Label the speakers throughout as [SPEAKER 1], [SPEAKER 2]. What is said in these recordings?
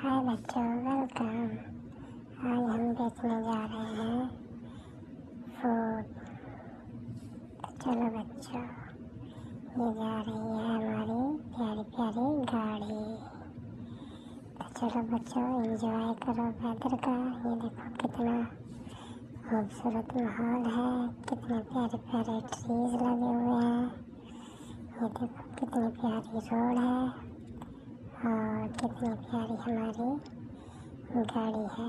[SPEAKER 1] हाय बच्चों, वेलकम। आज हम देखने जा रहे हैं फूड। तो चलो बच्चों, ये जा रही है हमारी प्यारी प्यारी गाड़ी। तो चलो बच्चों, एंजॉय करो वेदर का। ये देखो कितना खूबसूरत माहौल है, कितने प्यारे प्यारे ट्रीज लगे हुए हैं। ये देखो कितनी प्यारी रोड है और कितनी प्यारी हमारी गाड़ी है।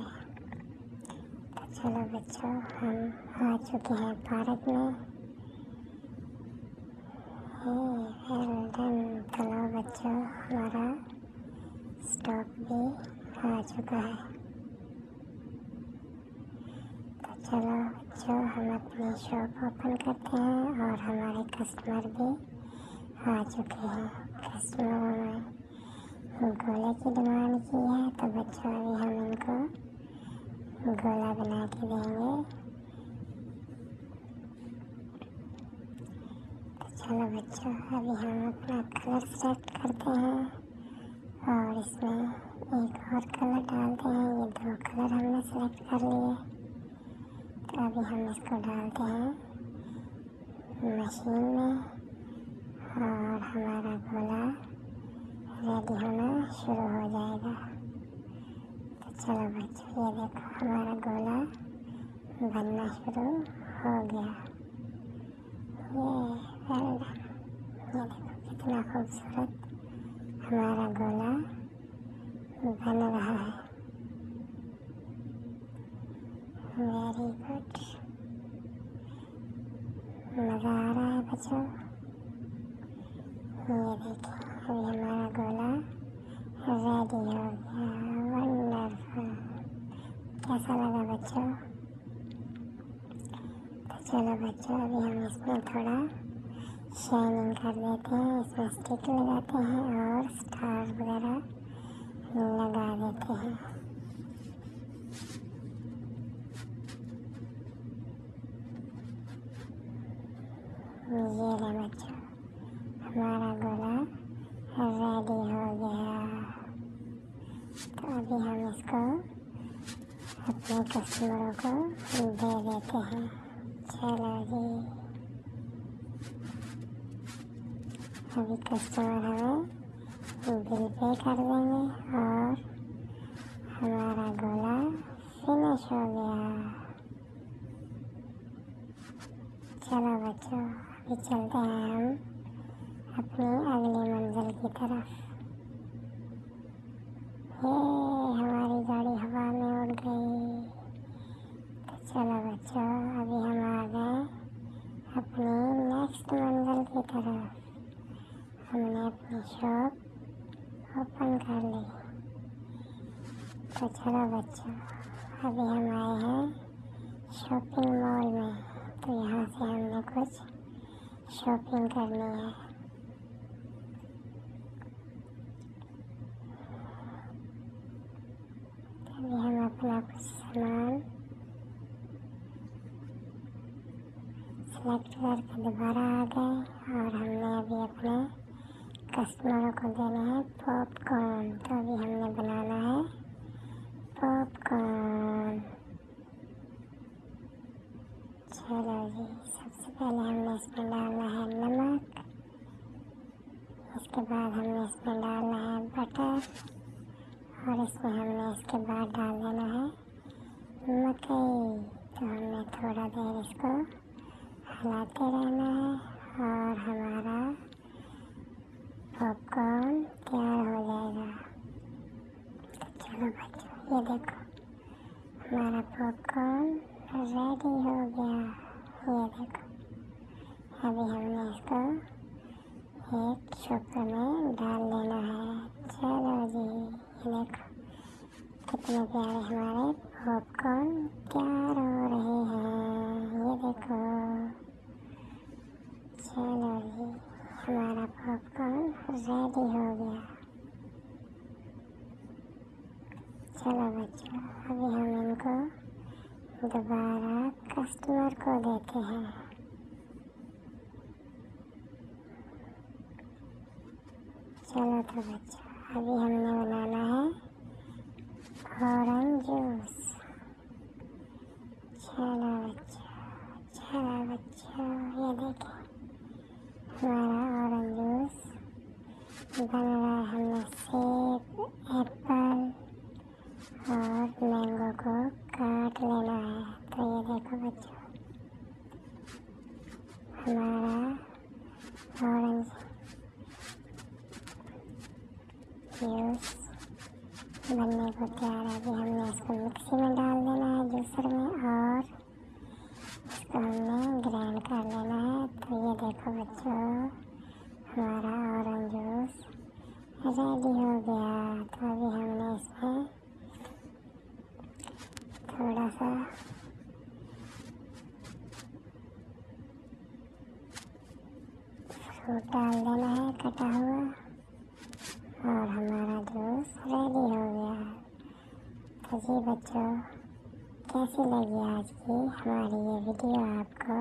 [SPEAKER 1] तो चलो बच्चों, हम आ चुके हैं पार्क में। Well done. चलो बच्चों, हमारा स्टॉप भी आ चुका है। तो चलो बच्चों, हम अपनी शॉप ओपन करते हैं और हमारे कस्टमर भी आ चुके हैं। कस्टमरों ने गोले की डिमांड की है, तो बच्चों अभी हम इनको गोला बना के देंगे। तो चलो बच्चों, अभी हम अपना कलर सेलेक्ट करते हैं और इसमें एक और कलर डालते हैं। ये दो कलर हमने सेलेक्ट कर लिए। तो अभी हम इसको डालते हैं मशीन में और हमारा गोला रेडी होना शुरू हो जाएगा। तो चलो बच्चों, ये देखो हमारा गोला बनना शुरू हो गया। Well done. ये देखो कितना खूबसूरत हमारा गोला बन रहा है। वेरी गुड, मज़ा आ रहा है बच्चों। ये देखिए, अभी हमारा गोला रेडी हो गया। वंडरफुल। कैसा लगा बच्चों? तो चलो बच्चों, अभी हम इसमें थोड़ा शाइनिंग कर देते हैं। इसमें स्टिक लगाते हैं और स्टार वगैरह लगा देते हैं। ये ले बच्चों, हमारा गोला रेडी हो गया। तो अभी हम इसको अपने कस्टमरों को दे देते हैं। चलो जी, अभी कस्टमर हमें बिल पे कर देंगे और हमारा गोला फिनिश हो गया। चलो बच्चों, अभी चलते हैं हम अपनी अगली मंजिल की तरफ। ये हमारी गाड़ी हवा में उड़ गई। तो चलो बच्चों, अभी हम आ गए अपनी नेक्स्ट मंजिल की तरफ। हमने अपनी शॉप ओपन कर ली। तो चलो बच्चों, अभी हम आए हैं शॉपिंग मॉल में। तो यहाँ से हमने कुछ शॉपिंग करनी है। अभी हम अपना कुछ सामान सेलेक्ट करके दोबारा आ गए और हमने अभी अपने कस्टमरों को देना है पॉपकॉर्न। तो अभी हमने बनाना है पॉपकॉर्न। चलो जी, सबसे पहले हमने इसमें डालना है नमक। इसके बाद हमने इसमें डालना है बटर और इसमें हमने इसके बाद डाल देना है मकई। तो हमने थोड़ा देर इसको हिलाते रहना है और हमारा पॉपकॉर्न तैयार हो जाएगा। तो चलो बच्चों, ये देखो हमारा पॉपकॉर्न रेडी हो गया। ये देखो, अभी हमने इसको एक छोकर में डाल लेना है। चलो जी, ये देखो कितने प्यारे हमारे पॉपकॉर्न तैयार हो रहे हैं। ये देखो, चलो जी, हमारा पॉपकॉर्न रेडी हो गया। चलो बच्चों, अभी हम इनको दोबारा कस्टमर को देते हैं। चलो तो बच्चों, अभी हमने बनाना है बनने को तैयार है। अभी हमने इसको मिक्सी में डाल देना है, जूसर में, और इसको हमने ग्राइंड कर लेना है। तो ये देखो बच्चों, हमारा ऑरेंज जूस रेडी हो गया। तो अभी हमने इसमें थोड़ा सा फ्रूट डाल देना है कटा हुआ, और हमारा जूस रेडी हो गया। तो जी बच्चों, कैसी लगी आज की हमारी ये वीडियो आपको?